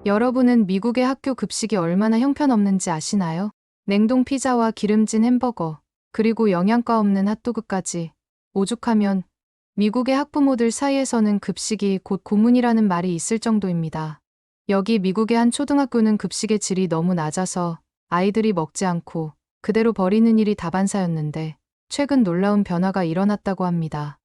여러분은 미국의 학교 급식이 얼마나 형편없는지 아시나요? 냉동 피자와 기름진 햄버거, 그리고 영양가 없는 핫도그까지. 오죽하면 미국의 학부모들 사이에서는 급식이 곧 고문이라는 말이 있을 정도입니다. 여기 미국의 한 초등학교는 급식의 질이 너무 낮아서 아이들이 먹지 않고 그대로 버리는 일이 다반사였는데 최근 놀라운 변화가 일어났다고 합니다.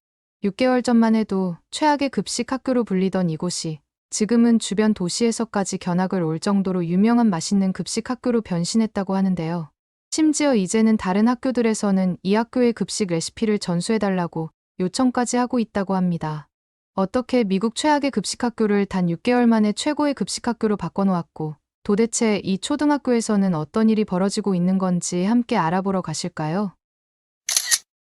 6개월 전만 해도 최악의 급식 학교로 불리던 이곳이 지금은 주변 도시에서까지 견학을 올 정도로 유명한 맛있는 급식 학교로 변신했다고 하는데요. 심지어 이제는 다른 학교들에서는 이 학교의 급식 레시피를 전수해달라고 요청까지 하고 있다고 합니다. 어떻게 미국 최악의 급식 학교를 단 6개월 만에 최고의 급식 학교로 바꿔놓았고, 도대체 이 초등학교에서는 어떤 일이 벌어지고 있는 건지 함께 알아보러 가실까요?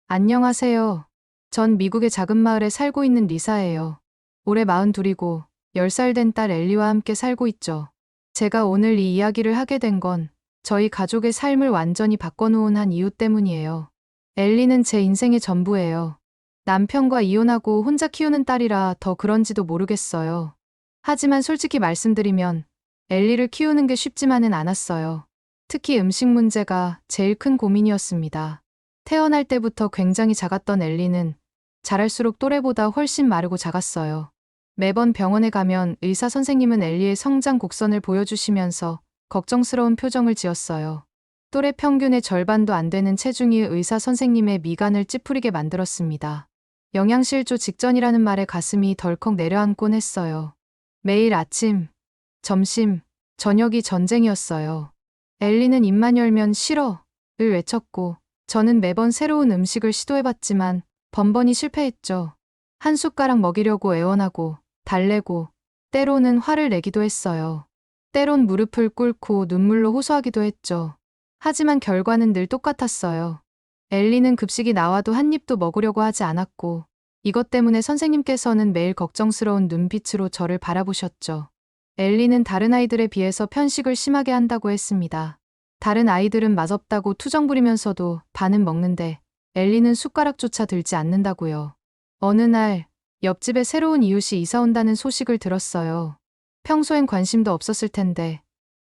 안녕하세요. 전 미국의 작은 마을에 살고 있는 리사예요. 올해 42이고 10살 된 딸 엘리와 함께 살고 있죠. 제가 오늘 이 이야기를 하게 된 건 저희 가족의 삶을 완전히 바꿔놓은 한 이유 때문이에요. 엘리는 제 인생의 전부예요. 남편과 이혼하고 혼자 키우는 딸이라 더 그런지도 모르겠어요. 하지만 솔직히 말씀드리면 엘리를 키우는 게 쉽지만은 않았어요. 특히 음식 문제가 제일 큰 고민이었습니다. 태어날 때부터 굉장히 작았던 엘리는 자랄수록 또래보다 훨씬 마르고 작았어요. 매번 병원에 가면 의사 선생님은 엘리의 성장 곡선을 보여주시면서 걱정스러운 표정을 지었어요. 또래 평균의 절반도 안 되는 체중이 의사 선생님의 미간을 찌푸리게 만들었습니다. 영양실조 직전이라는 말에 가슴이 덜컥 내려앉곤 했어요. 매일 아침, 점심, 저녁이 전쟁이었어요. 엘리는 입만 열면 싫어를 외쳤고 저는 매번 새로운 음식을 시도해봤지만 번번이 실패했죠. 한 숟가락 먹이려고 애원하고 달래고 때로는 화를 내기도 했어요. 때론 무릎을 꿇고 눈물로 호소하기도 했죠. 하지만 결과는 늘 똑같았어요. 엘리는 급식이 나와도 한 입도 먹으려고 하지 않았고 이것 때문에 선생님께서는 매일 걱정스러운 눈빛으로 저를 바라보셨죠. 엘리는 다른 아이들에 비해서 편식을 심하게 한다고 했습니다. 다른 아이들은 맛없다고 투정 부리면서도 반은 먹는데 엘리는 숟가락조차 들지 않는다고요. 어느 날 옆집에 새로운 이웃이 이사 온다는 소식을 들었어요. 평소엔 관심도 없었을 텐데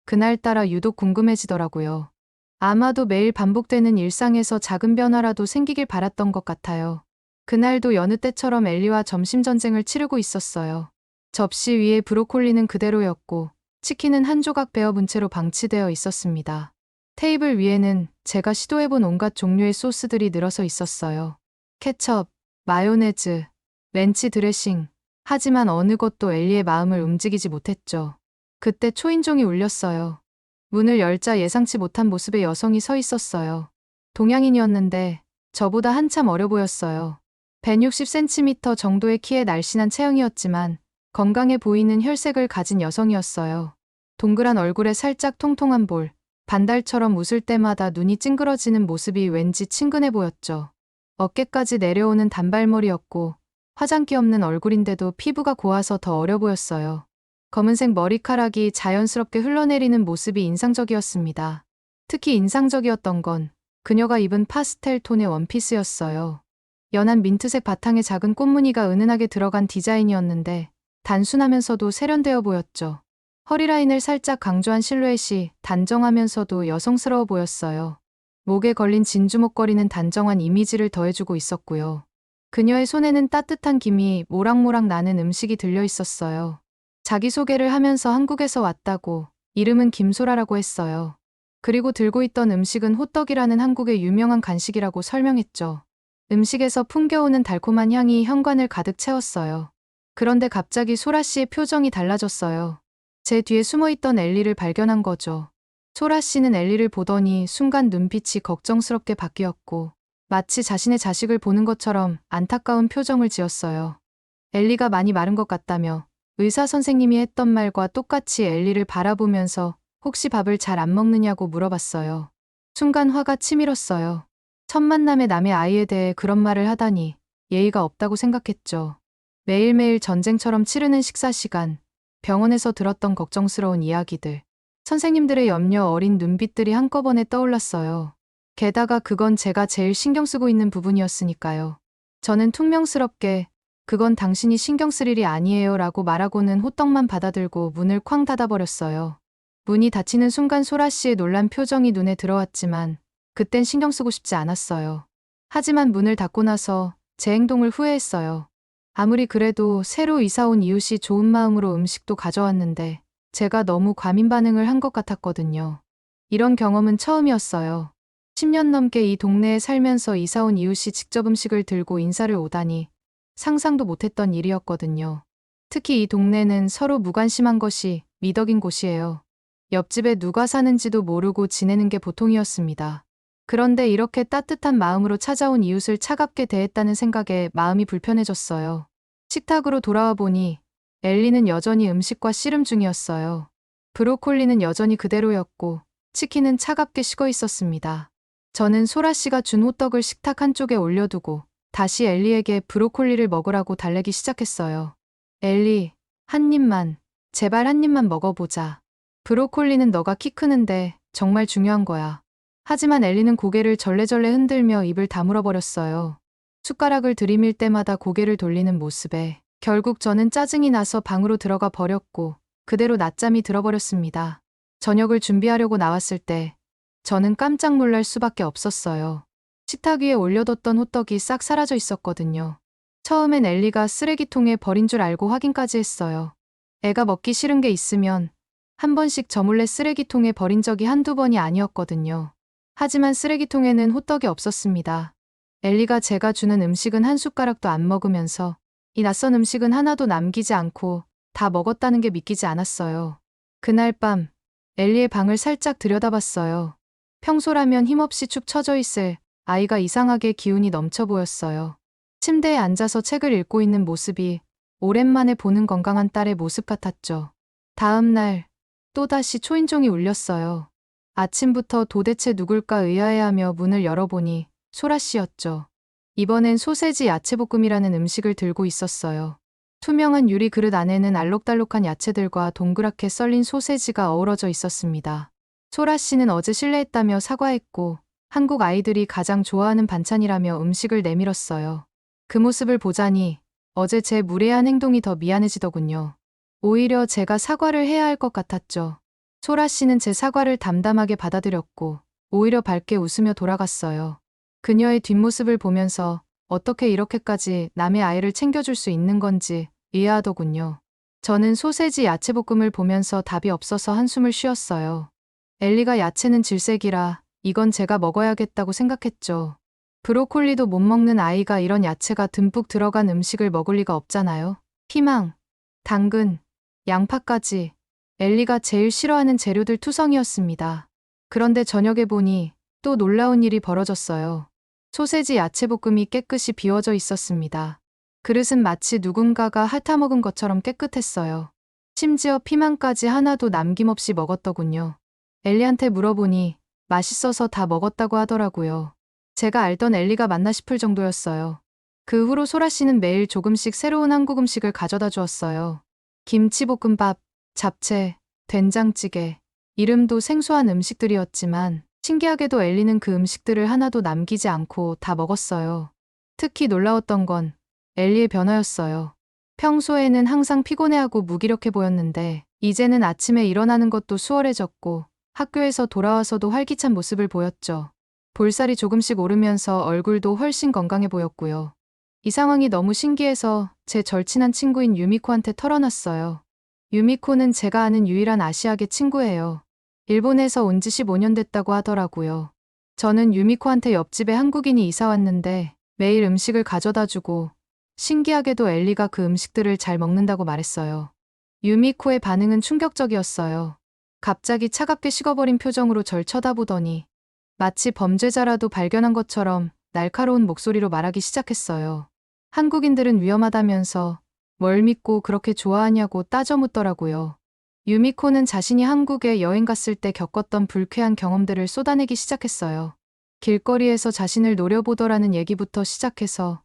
그날따라 유독 궁금해지더라고요. 아마도 매일 반복되는 일상에서 작은 변화라도 생기길 바랐던 것 같아요. 그날도 여느 때처럼 엘리와 점심 전쟁을 치르고 있었어요. 접시 위에 브로콜리는 그대로였고 치킨은 한 조각 베어 분 채로 방치되어 있었습니다. 테이블 위에는 제가 시도해본 온갖 종류의 소스들이 늘어서 있었어요. 케첩, 마요네즈, 렌치 드레싱. 하지만 어느 것도 엘리의 마음을 움직이지 못했죠. 그때 초인종이 울렸어요. 문을 열자 예상치 못한 모습의 여성이 서 있었어요. 동양인이었는데 저보다 한참 어려 보였어요. 160cm 정도의 키에 날씬한 체형이었지만 건강해 보이는 혈색을 가진 여성이었어요. 동그란 얼굴에 살짝 통통한 볼, 반달처럼 웃을 때마다 눈이 찡그러지는 모습이 왠지 친근해 보였죠. 어깨까지 내려오는 단발머리였고 화장기 없는 얼굴인데도 피부가 고와서 더 어려 보였어요. 검은색 머리카락이 자연스럽게 흘러내리는 모습이 인상적이었습니다. 특히 인상적이었던 건 그녀가 입은 파스텔 톤의 원피스였어요. 연한 민트색 바탕에 작은 꽃무늬가 은은하게 들어간 디자인이었는데 단순하면서도 세련되어 보였죠. 허리라인을 살짝 강조한 실루엣이 단정하면서도 여성스러워 보였어요. 목에 걸린 진주 목걸이는 단정한 이미지를 더해주고 있었고요. 그녀의 손에는 따뜻한 김이 모락모락 나는 음식이 들려 있었어요. 자기소개를 하면서 한국에서 왔다고, 이름은 김소라라고 했어요. 그리고 들고 있던 음식은 호떡이라는 한국의 유명한 간식이라고 설명했죠. 음식에서 풍겨오는 달콤한 향이 현관을 가득 채웠어요. 그런데 갑자기 소라 씨의 표정이 달라졌어요. 제 뒤에 숨어있던 엘리를 발견한 거죠. 소라 씨는 엘리를 보더니 순간 눈빛이 걱정스럽게 바뀌었고 마치 자신의 자식을 보는 것처럼 안타까운 표정을 지었어요. 엘리가 많이 마른 것 같다며 의사 선생님이 했던 말과 똑같이 엘리를 바라보면서 혹시 밥을 잘 안 먹느냐고 물어봤어요. 순간 화가 치밀었어요. 첫 만남에 남의 아이에 대해 그런 말을 하다니 예의가 없다고 생각했죠. 매일매일 전쟁처럼 치르는 식사 시간, 병원에서 들었던 걱정스러운 이야기들, 선생님들의 염려 어린 눈빛들이 한꺼번에 떠올랐어요. 게다가 그건 제가 제일 신경 쓰고 있는 부분이었으니까요. 저는 퉁명스럽게 그건 당신이 신경 쓸 일이 아니에요 라고 말하고는 호떡만 받아들고 문을 쾅 닫아버렸어요. 문이 닫히는 순간 소라 씨의 놀란 표정이 눈에 들어왔지만 그땐 신경 쓰고 싶지 않았어요. 하지만 문을 닫고 나서 제 행동을 후회했어요. 아무리 그래도 새로 이사 온 이웃이 좋은 마음으로 음식도 가져왔는데 제가 너무 과민 반응을 한 것 같았거든요. 이런 경험은 처음이었어요. 10년 넘게 이 동네에 살면서 이사 온 이웃이 직접 음식을 들고 인사를 오다니 상상도 못했던 일이었거든요. 특히 이 동네는 서로 무관심한 것이 미덕인 곳이에요. 옆집에 누가 사는지도 모르고 지내는 게 보통이었습니다. 그런데 이렇게 따뜻한 마음으로 찾아온 이웃을 차갑게 대했다는 생각에 마음이 불편해졌어요. 식탁으로 돌아와 보니 엘리는 여전히 음식과 씨름 중이었어요. 브로콜리는 여전히 그대로였고 치킨은 차갑게 식어 있었습니다. 저는 소라 씨가 준 호떡을 식탁 한쪽에 올려두고 다시 엘리에게 브로콜리를 먹으라고 달래기 시작했어요. 엘리, 한 입만, 제발 한 입만 먹어보자. 브로콜리는 너가 키 크는데 정말 중요한 거야. 하지만 엘리는 고개를 절레절레 흔들며 입을 다물어 버렸어요. 숟가락을 들이밀 때마다 고개를 돌리는 모습에 결국 저는 짜증이 나서 방으로 들어가 버렸고 그대로 낮잠이 들어버렸습니다. 저녁을 준비하려고 나왔을 때 저는 깜짝 놀랄 수밖에 없었어요. 식탁 위에 올려뒀던 호떡이 싹 사라져 있었거든요. 처음엔 엘리가 쓰레기통에 버린 줄 알고 확인까지 했어요. 애가 먹기 싫은 게 있으면 한 번씩 저 몰래 쓰레기통에 버린 적이 한두 번이 아니었거든요. 하지만 쓰레기통에는 호떡이 없었습니다. 엘리가 제가 주는 음식은 한 숟가락도 안 먹으면서 이 낯선 음식은 하나도 남기지 않고 다 먹었다는 게 믿기지 않았어요. 그날 밤 엘리의 방을 살짝 들여다봤어요. 평소라면 힘없이 축 처져 있을 아이가 이상하게 기운이 넘쳐 보였어요. 침대에 앉아서 책을 읽고 있는 모습이 오랜만에 보는 건강한 딸의 모습 같았죠. 다음 날 또다시 초인종이 울렸어요. 아침부터 도대체 누굴까 의아해하며 문을 열어보니 소라 씨였죠. 이번엔 소세지 야채볶음이라는 음식을 들고 있었어요. 투명한 유리 그릇 안에는 알록달록한 야채들과 동그랗게 썰린 소세지가 어우러져 있었습니다. 소라 씨는 어제 실례했다며 사과했고 한국 아이들이 가장 좋아하는 반찬이라며 음식을 내밀었어요. 그 모습을 보자니 어제 제 무례한 행동이 더 미안해지더군요. 오히려 제가 사과를 해야 할 것 같았죠. 소라 씨는 제 사과를 담담하게 받아들였고 오히려 밝게 웃으며 돌아갔어요. 그녀의 뒷모습을 보면서 어떻게 이렇게까지 남의 아이를 챙겨줄 수 있는 건지 의아하더군요. 저는 소세지 야채볶음을 보면서 답이 없어서 한숨을 쉬었어요. 엘리가 야채는 질색이라 이건 제가 먹어야겠다고 생각했죠. 브로콜리도 못 먹는 아이가 이런 야채가 듬뿍 들어간 음식을 먹을 리가 없잖아요. 피망, 당근, 양파까지 엘리가 제일 싫어하는 재료들 투성이었습니다. 그런데 저녁에 보니 또 놀라운 일이 벌어졌어요. 소세지 야채볶음이 깨끗이 비워져 있었습니다. 그릇은 마치 누군가가 핥아먹은 것처럼 깨끗했어요. 심지어 피망까지 하나도 남김없이 먹었더군요. 엘리한테 물어보니 맛있어서 다 먹었다고 하더라고요. 제가 알던 엘리가 맞나 싶을 정도였어요. 그 후로 소라 씨는 매일 조금씩 새로운 한국 음식을 가져다 주었어요. 김치볶음밥, 잡채, 된장찌개, 이름도 생소한 음식들이었지만 신기하게도 엘리는 그 음식들을 하나도 남기지 않고 다 먹었어요. 특히 놀라웠던 건 엘리의 변화였어요. 평소에는 항상 피곤해하고 무기력해 보였는데 이제는 아침에 일어나는 것도 수월해졌고 학교에서 돌아와서도 활기찬 모습을 보였죠. 볼살이 조금씩 오르면서 얼굴도 훨씬 건강해 보였고요. 이 상황이 너무 신기해서 제 절친한 친구인 유미코한테 털어놨어요. 유미코는 제가 아는 유일한 아시아계 친구예요. 일본에서 온 지 15년 됐다고 하더라고요. 저는 유미코한테 옆집에 한국인이 이사 왔는데 매일 음식을 가져다 주고 신기하게도 엘리가 그 음식들을 잘 먹는다고 말했어요. 유미코의 반응은 충격적이었어요. 갑자기 차갑게 식어버린 표정으로 절 쳐다보더니 마치 범죄자라도 발견한 것처럼 날카로운 목소리로 말하기 시작했어요. 한국인들은 위험하다면서 뭘 믿고 그렇게 좋아하냐고 따져 묻더라고요. 유미코는 자신이 한국에 여행 갔을 때 겪었던 불쾌한 경험들을 쏟아내기 시작했어요. 길거리에서 자신을 노려보더라는 얘기부터 시작해서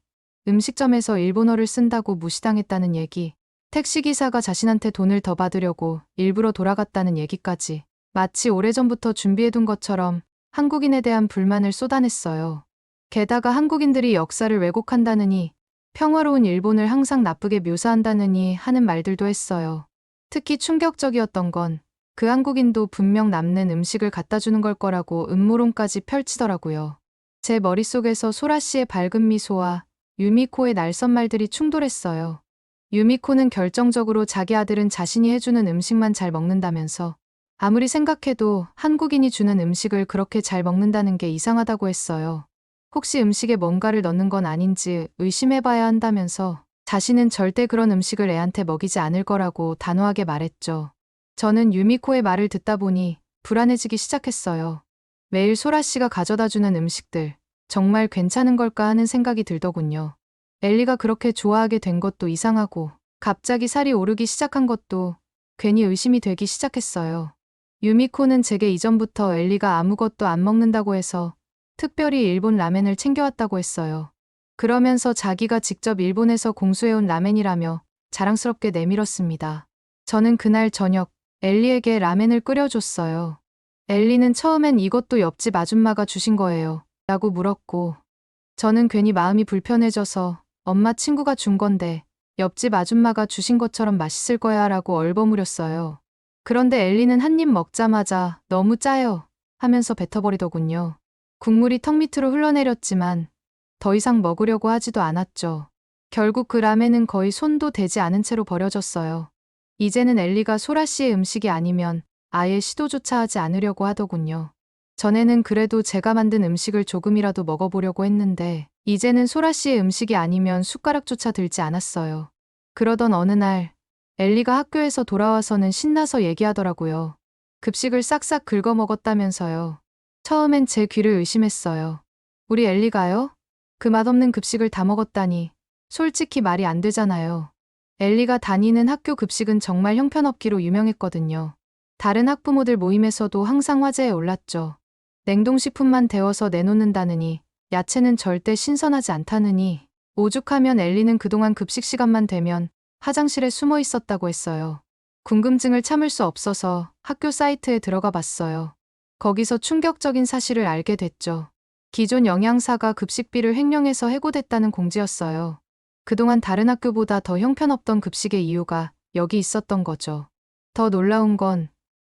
음식점에서 일본어를 쓴다고 무시당했다는 얘기, 택시기사가 자신한테 돈을 더 받으려고 일부러 돌아갔다는 얘기까지 마치 오래전부터 준비해둔 것처럼 한국인에 대한 불만을 쏟아냈어요. 게다가 한국인들이 역사를 왜곡한다느니 평화로운 일본을 항상 나쁘게 묘사한다느니 하는 말들도 했어요. 특히 충격적이었던 건 그 한국인도 분명 남는 음식을 갖다 주는 걸 거라고 음모론까지 펼치더라고요. 제 머릿속에서 소라 씨의 밝은 미소와 유미코의 날선 말들이 충돌했어요. 유미코는 결정적으로 자기 아들은 자신이 해주는 음식만 잘 먹는다면서 아무리 생각해도 한국인이 주는 음식을 그렇게 잘 먹는다는 게 이상하다고 했어요. 혹시 음식에 뭔가를 넣는 건 아닌지 의심해봐야 한다면서 자신은 절대 그런 음식을 애한테 먹이지 않을 거라고 단호하게 말했죠. 저는 유미코의 말을 듣다 보니 불안해지기 시작했어요. 매일 소라 씨가 가져다 주는 음식들 정말 괜찮은 걸까 하는 생각이 들더군요. 엘리가 그렇게 좋아하게 된 것도 이상하고 갑자기 살이 오르기 시작한 것도 괜히 의심이 되기 시작했어요. 유미코는 제게 이전부터 엘리가 아무것도 안 먹는다고 해서 특별히 일본 라멘을 챙겨왔다고 했어요. 그러면서 자기가 직접 일본에서 공수해온 라멘이라며 자랑스럽게 내밀었습니다. 저는 그날 저녁 엘리에게 라멘을 끓여줬어요. 엘리는 처음엔 이것도 옆집 아줌마가 주신 거예요 라고 물었고 저는 괜히 마음이 불편해져서 엄마 친구가 준 건데 옆집 아줌마가 주신 것처럼 맛있을 거야 라고 얼버무렸어요. 그런데 엘리는 한 입 먹자마자 너무 짜요 하면서 뱉어버리더군요. 국물이 턱 밑으로 흘러내렸지만 더 이상 먹으려고 하지도 않았죠. 결국 그 라멘은 거의 손도 대지 않은 채로 버려졌어요. 이제는 엘리가 소라 씨의 음식이 아니면 아예 시도조차 하지 않으려고 하더군요. 전에는 그래도 제가 만든 음식을 조금이라도 먹어보려고 했는데 이제는 소라 씨의 음식이 아니면 숟가락조차 들지 않았어요. 그러던 어느 날 엘리가 학교에서 돌아와서는 신나서 얘기하더라고요. 급식을 싹싹 긁어 먹었다면서요. 처음엔 제 귀를 의심했어요. 우리 엘리가요? 그 맛없는 급식을 다 먹었다니 솔직히 말이 안 되잖아요. 엘리가 다니는 학교 급식은 정말 형편없기로 유명했거든요. 다른 학부모들 모임에서도 항상 화제에 올랐죠. 냉동식품만 데워서 내놓는다느니 야채는 절대 신선하지 않다느니 오죽하면 엘리는 그동안 급식 시간만 되면 화장실에 숨어 있었다고 했어요. 궁금증을 참을 수 없어서 학교 사이트에 들어가 봤어요. 거기서 충격적인 사실을 알게 됐죠. 기존 영양사가 급식비를 횡령해서 해고됐다는 공지였어요. 그동안 다른 학교보다 더 형편없던 급식의 이유가 여기 있었던 거죠. 더 놀라운 건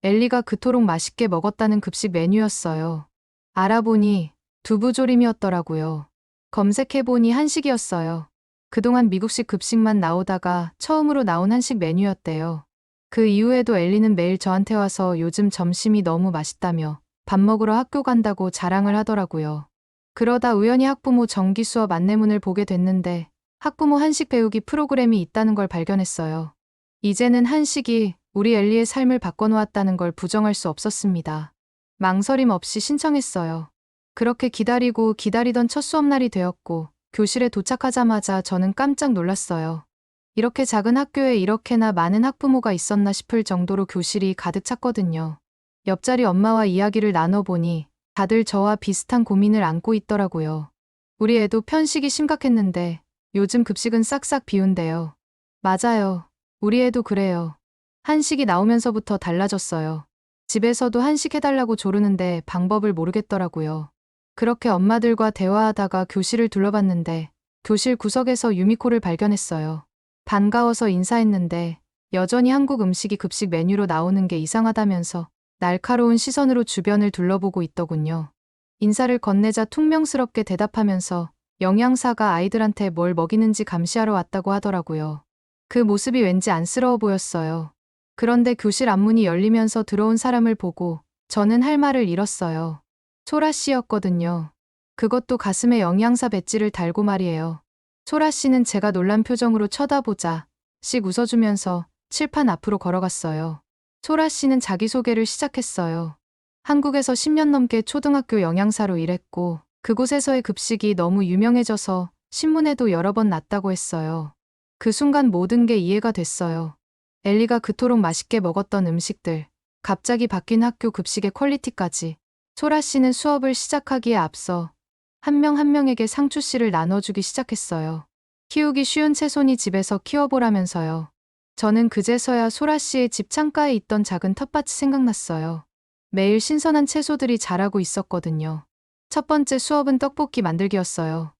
엘리가 그토록 맛있게 먹었다는 급식 메뉴였어요. 알아보니 두부조림이었더라고요. 검색해보니 한식이었어요. 그동안 미국식 급식만 나오다가 처음으로 나온 한식 메뉴였대요. 그 이후에도 엘리는 매일 저한테 와서 요즘 점심이 너무 맛있다며 밥 먹으러 학교 간다고 자랑을 하더라고요. 그러다 우연히 학부모 정기 수업 안내문을 보게 됐는데 학부모 한식 배우기 프로그램이 있다는 걸 발견했어요. 이제는 한식이 우리 엘리의 삶을 바꿔놓았다는 걸 부정할 수 없었습니다. 망설임 없이 신청했어요. 그렇게 기다리고 기다리던 첫 수업날이 되었고 교실에 도착하자마자 저는 깜짝 놀랐어요. 이렇게 작은 학교에 이렇게나 많은 학부모가 있었나 싶을 정도로 교실이 가득 찼거든요. 옆자리 엄마와 이야기를 나눠보니 다들 저와 비슷한 고민을 안고 있더라고요. 우리 애도 편식이 심각했는데 요즘 급식은 싹싹 비운대요. 맞아요. 우리 애도 그래요. 한식이 나오면서부터 달라졌어요. 집에서도 한식 해달라고 조르는데 방법을 모르겠더라고요. 그렇게 엄마들과 대화하다가 교실을 둘러봤는데 교실 구석에서 유미코를 발견했어요. 반가워서 인사했는데 여전히 한국 음식이 급식 메뉴로 나오는 게 이상하다면서 날카로운 시선으로 주변을 둘러보고 있더군요. 인사를 건네자 퉁명스럽게 대답하면서 영양사가 아이들한테 뭘 먹이는지 감시하러 왔다고 하더라고요. 그 모습이 왠지 안쓰러워 보였어요. 그런데 교실 앞문이 열리면서 들어온 사람을 보고 저는 할 말을 잃었어요. 소라 씨였거든요. 그것도 가슴에 영양사 배지를 달고 말이에요. 소라 씨는 제가 놀란 표정으로 쳐다보자 씩 웃어주면서 칠판 앞으로 걸어갔어요. 소라 씨는 자기소개를 시작했어요. 한국에서 10년 넘게 초등학교 영양사로 일했고 그곳에서의 급식이 너무 유명해져서 신문에도 여러 번 났다고 했어요. 그 순간 모든 게 이해가 됐어요. 엘리가 그토록 맛있게 먹었던 음식들, 갑자기 바뀐 학교 급식의 퀄리티까지. 소라 씨는 수업을 시작하기에 앞서 한 명 한 명에게 상추씨를 나눠주기 시작했어요. 키우기 쉬운 채소니 집에서 키워보라면서요. 저는 그제서야 소라 씨의 집 창가에 있던 작은 텃밭이 생각났어요. 매일 신선한 채소들이 자라고 있었거든요. 첫 번째 수업은 떡볶이 만들기였어요.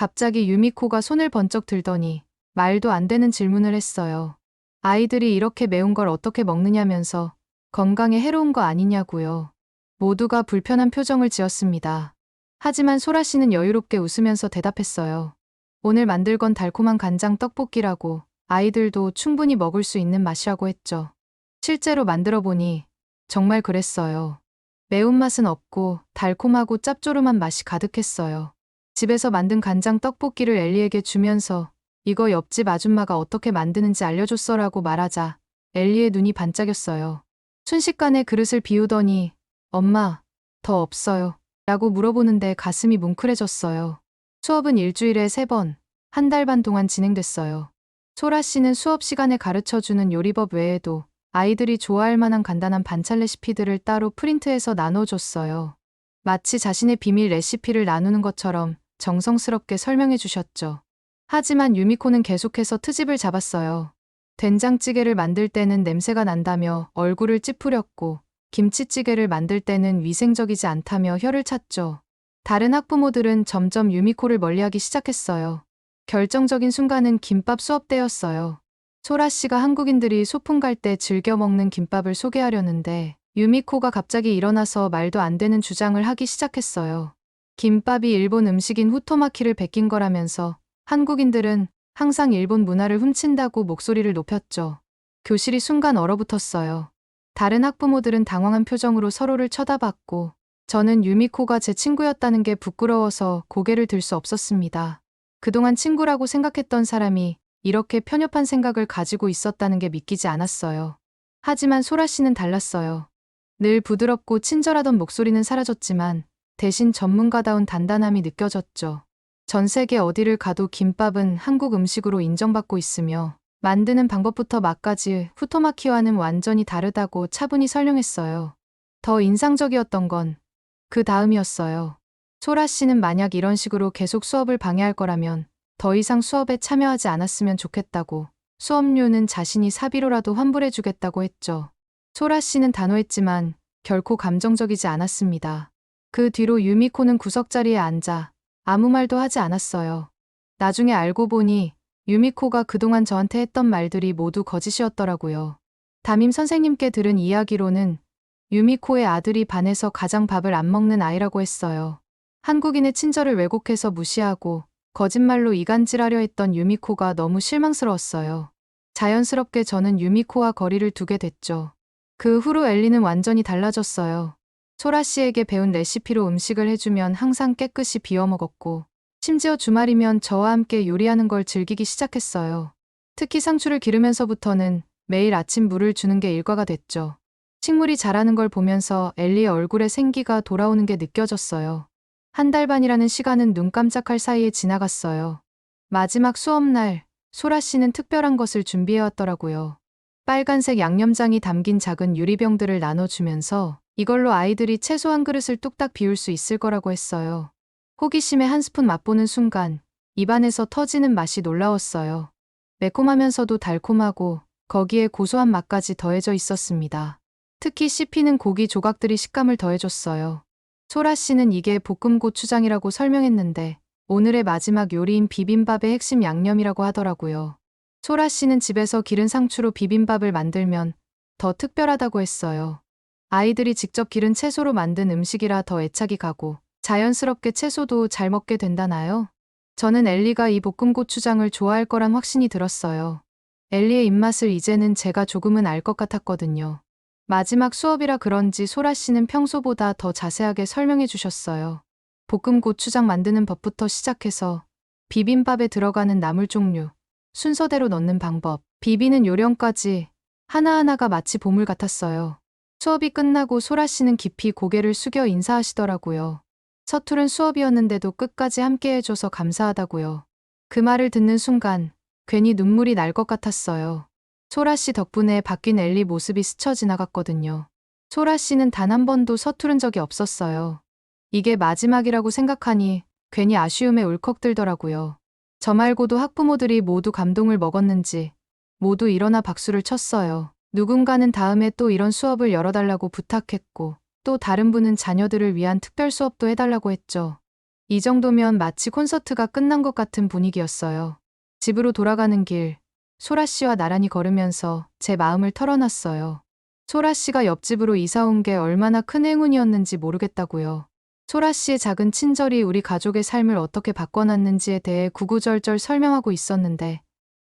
갑자기 유미코가 손을 번쩍 들더니 말도 안 되는 질문을 했어요. 아이들이 이렇게 매운 걸 어떻게 먹느냐면서 건강에 해로운 거 아니냐고요. 모두가 불편한 표정을 지었습니다. 하지만 소라 씨는 여유롭게 웃으면서 대답했어요. 오늘 만들 건 달콤한 간장 떡볶이라고 아이들도 충분히 먹을 수 있는 맛이라고 했죠. 실제로 만들어 보니 정말 그랬어요. 매운맛은 없고 달콤하고 짭조름한 맛이 가득했어요. 집에서 만든 간장 떡볶이를 엘리에게 주면서 이거 옆집 아줌마가 어떻게 만드는지 알려줬어라고 말하자 엘리의 눈이 반짝였어요. 순식간에 그릇을 비우더니 엄마, 더 없어요. 라고 물어보는데 가슴이 뭉클해졌어요. 수업은 일주일에 3번, 한 달 반 동안 진행됐어요. 소라 씨는 수업 시간에 가르쳐주는 요리법 외에도 아이들이 좋아할 만한 간단한 반찬 레시피들을 따로 프린트해서 나눠줬어요. 마치 자신의 비밀 레시피를 나누는 것처럼 정성스럽게 설명해 주셨죠. 하지만 유미코는 계속해서 트집을 잡았어요. 된장찌개를 만들 때는 냄새가 난다며 얼굴을 찌푸렸고 김치찌개를 만들 때는 위생적이지 않다며 혀를 찼죠. 다른 학부모들은 점점 유미코를 멀리하기 시작했어요. 결정적인 순간은 김밥 수업 때였어요. 소라 씨가 한국인들이 소풍 갈 때 즐겨 먹는 김밥을 소개하려는데 유미코가 갑자기 일어나서 말도 안 되는 주장을 하기 시작했어요. 김밥이 일본 음식인 후토마키를 베낀 거라면서 한국인들은 항상 일본 문화를 훔친다고 목소리를 높였죠. 교실이 순간 얼어붙었어요. 다른 학부모들은 당황한 표정으로 서로를 쳐다봤고 저는 유미코가 제 친구였다는 게 부끄러워서 고개를 들 수 없었습니다. 그동안 친구라고 생각했던 사람이 이렇게 편협한 생각을 가지고 있었다는 게 믿기지 않았어요. 하지만 소라 씨는 달랐어요. 늘 부드럽고 친절하던 목소리는 사라졌지만 대신 전문가다운 단단함이 느껴졌죠. 전 세계 어디를 가도 김밥은 한국 음식으로 인정받고 있으며 만드는 방법부터 맛까지 후토마키와는 완전히 다르다고 차분히 설명했어요. 더 인상적이었던 건 그 다음이었어요. 소라 씨는 만약 이런 식으로 계속 수업을 방해할 거라면 더 이상 수업에 참여하지 않았으면 좋겠다고 수업료는 자신이 사비로라도 환불해주겠다고 했죠. 소라 씨는 단호했지만 결코 감정적이지 않았습니다. 그 뒤로 유미코는 구석자리에 앉아 아무 말도 하지 않았어요. 나중에 알고 보니 유미코가 그동안 저한테 했던 말들이 모두 거짓이었더라고요. 담임 선생님께 들은 이야기로는 유미코의 아들이 반에서 가장 밥을 안 먹는 아이라고 했어요. 한국인의 친절을 왜곡해서 무시하고 거짓말로 이간질하려 했던 유미코가 너무 실망스러웠어요. 자연스럽게 저는 유미코와 거리를 두게 됐죠. 그 후로 엘리는 완전히 달라졌어요. 소라 씨에게 배운 레시피로 음식을 해주면 항상 깨끗이 비워 먹었고 심지어 주말이면 저와 함께 요리하는 걸 즐기기 시작했어요. 특히 상추를 기르면서부터는 매일 아침 물을 주는 게 일과가 됐죠. 식물이 자라는 걸 보면서 엘리의 얼굴에 생기가 돌아오는 게 느껴졌어요. 한 달 반이라는 시간은 눈 깜짝할 사이에 지나갔어요. 마지막 수업날, 소라 씨는 특별한 것을 준비해왔더라고요. 빨간색 양념장이 담긴 작은 유리병들을 나눠주면서 이걸로 아이들이 채소 한 그릇을 뚝딱 비울 수 있을 거라고 했어요. 호기심에 한 스푼 맛보는 순간 입안에서 터지는 맛이 놀라웠어요. 매콤하면서도 달콤하고 거기에 고소한 맛까지 더해져 있었습니다. 특히 씹히는 고기 조각들이 식감을 더해줬어요. 소라 씨는 이게 볶음 고추장이라고 설명했는데 오늘의 마지막 요리인 비빔밥의 핵심 양념이라고 하더라고요. 소라 씨는 집에서 기른 상추로 비빔밥을 만들면 더 특별하다고 했어요. 아이들이 직접 기른 채소로 만든 음식이라 더 애착이 가고 자연스럽게 채소도 잘 먹게 된다나요? 저는 엘리가 이 볶음 고추장을 좋아할 거란 확신이 들었어요. 엘리의 입맛을 이제는 제가 조금은 알 것 같았거든요. 마지막 수업이라 그런지 소라 씨는 평소보다 더 자세하게 설명해 주셨어요. 볶음 고추장 만드는 법부터 시작해서 비빔밥에 들어가는 나물 종류, 순서대로 넣는 방법, 비비는 요령까지 하나하나가 마치 보물 같았어요. 수업이 끝나고 소라 씨는 깊이 고개를 숙여 인사하시더라고요. 서투른 수업이었는데도 끝까지 함께 해줘서 감사하다고요. 그 말을 듣는 순간 괜히 눈물이 날 것 같았어요. 소라 씨 덕분에 바뀐 엘리 모습이 스쳐 지나갔거든요. 소라 씨는 단 한 번도 서투른 적이 없었어요. 이게 마지막이라고 생각하니 괜히 아쉬움에 울컥들더라고요. 저 말고도 학부모들이 모두 감동을 먹었는지 모두 일어나 박수를 쳤어요. 누군가는 다음에 또 이런 수업을 열어달라고 부탁했고 또 다른 분은 자녀들을 위한 특별 수업도 해달라고 했죠. 이 정도면 마치 콘서트가 끝난 것 같은 분위기였어요. 집으로 돌아가는 길, 소라 씨와 나란히 걸으면서 제 마음을 털어놨어요. 소라 씨가 옆집으로 이사 온 게 얼마나 큰 행운이었는지 모르겠다고요. 소라 씨의 작은 친절이 우리 가족의 삶을 어떻게 바꿔놨는지에 대해 구구절절 설명하고 있었는데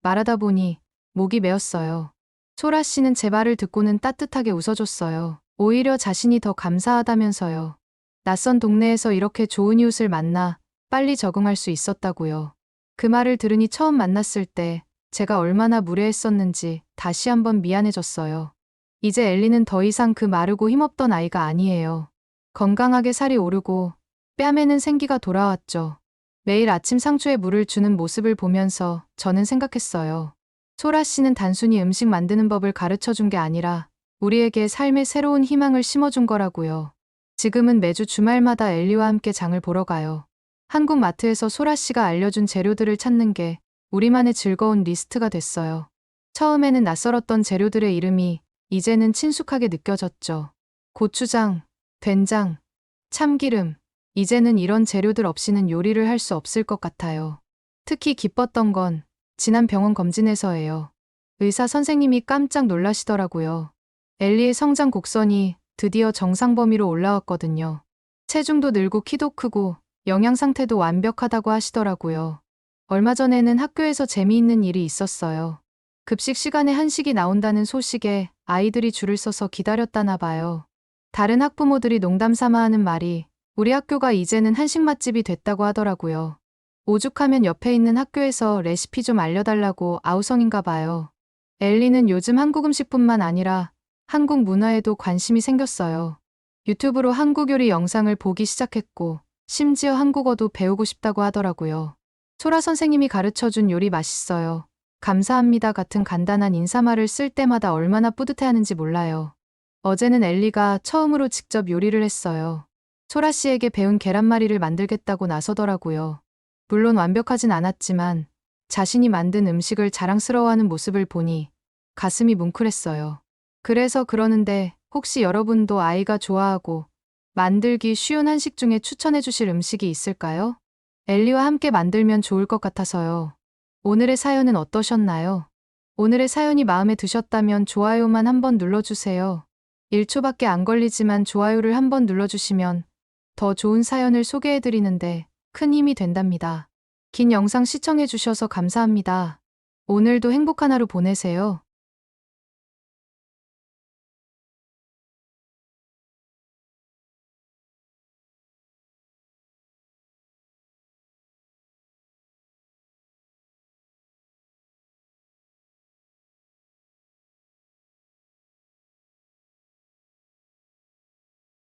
말하다 보니 목이 메었어요. 소라 씨는 제 말을 듣고는 따뜻하게 웃어줬어요. 오히려 자신이 더 감사하다면서요. 낯선 동네에서 이렇게 좋은 이웃을 만나 빨리 적응할 수 있었다고요. 그 말을 들으니 처음 만났을 때 제가 얼마나 무례했었는지 다시 한번 미안해졌어요. 이제 엘리는 더 이상 그 마르고 힘없던 아이가 아니에요. 건강하게 살이 오르고 뺨에는 생기가 돌아왔죠. 매일 아침 상추에 물을 주는 모습을 보면서 저는 생각했어요. 소라 씨는 단순히 음식 만드는 법을 가르쳐 준 게 아니라 우리에게 삶의 새로운 희망을 심어준 거라고요. 지금은 매주 주말마다 엘리와 함께 장을 보러 가요. 한국 마트에서 소라 씨가 알려준 재료들을 찾는 게 우리만의 즐거운 리스트가 됐어요. 처음에는 낯설었던 재료들의 이름이 이제는 친숙하게 느껴졌죠. 고추장, 된장, 참기름. 이제는 이런 재료들 없이는 요리를 할 수 없을 것 같아요. 특히 기뻤던 건 지난 병원 검진에서예요. 의사 선생님이 깜짝 놀라시더라고요. 엘리의 성장 곡선이 드디어 정상 범위로 올라왔거든요. 체중도 늘고 키도 크고 영양 상태도 완벽하다고 하시더라고요. 얼마 전에는 학교에서 재미있는 일이 있었어요. 급식 시간에 한식이 나온다는 소식에 아이들이 줄을 서서 기다렸다나 봐요. 다른 학부모들이 농담 삼아 하는 말이 우리 학교가 이제는 한식 맛집이 됐다고 하더라고요. 오죽하면 옆에 있는 학교에서 레시피 좀 알려달라고 아우성인가 봐요. 엘리는 요즘 한국 음식뿐만 아니라 한국 문화에도 관심이 생겼어요. 유튜브로 한국 요리 영상을 보기 시작했고 심지어 한국어도 배우고 싶다고 하더라고요. 소라 선생님이 가르쳐준 요리 맛있어요. 감사합니다 같은 간단한 인사말을 쓸 때마다 얼마나 뿌듯해하는지 몰라요. 어제는 엘리가 처음으로 직접 요리를 했어요. 소라 씨에게 배운 계란말이를 만들겠다고 나서더라고요. 물론 완벽하진 않았지만 자신이 만든 음식을 자랑스러워하는 모습을 보니 가슴이 뭉클했어요. 그래서 그러는데 혹시 여러분도 아이가 좋아하고 만들기 쉬운 한식 중에 추천해 주실 음식이 있을까요? 엘리와 함께 만들면 좋을 것 같아서요. 오늘의 사연은 어떠셨나요? 오늘의 사연이 마음에 드셨다면 좋아요만 한번 눌러주세요. 1초밖에 안 걸리지만 좋아요를 한번 눌러주시면 더 좋은 사연을 소개해드리는데 큰 힘이 된답니다. 긴 영상 시청해주셔서 감사합니다. 오늘도 행복한 하루 보내세요.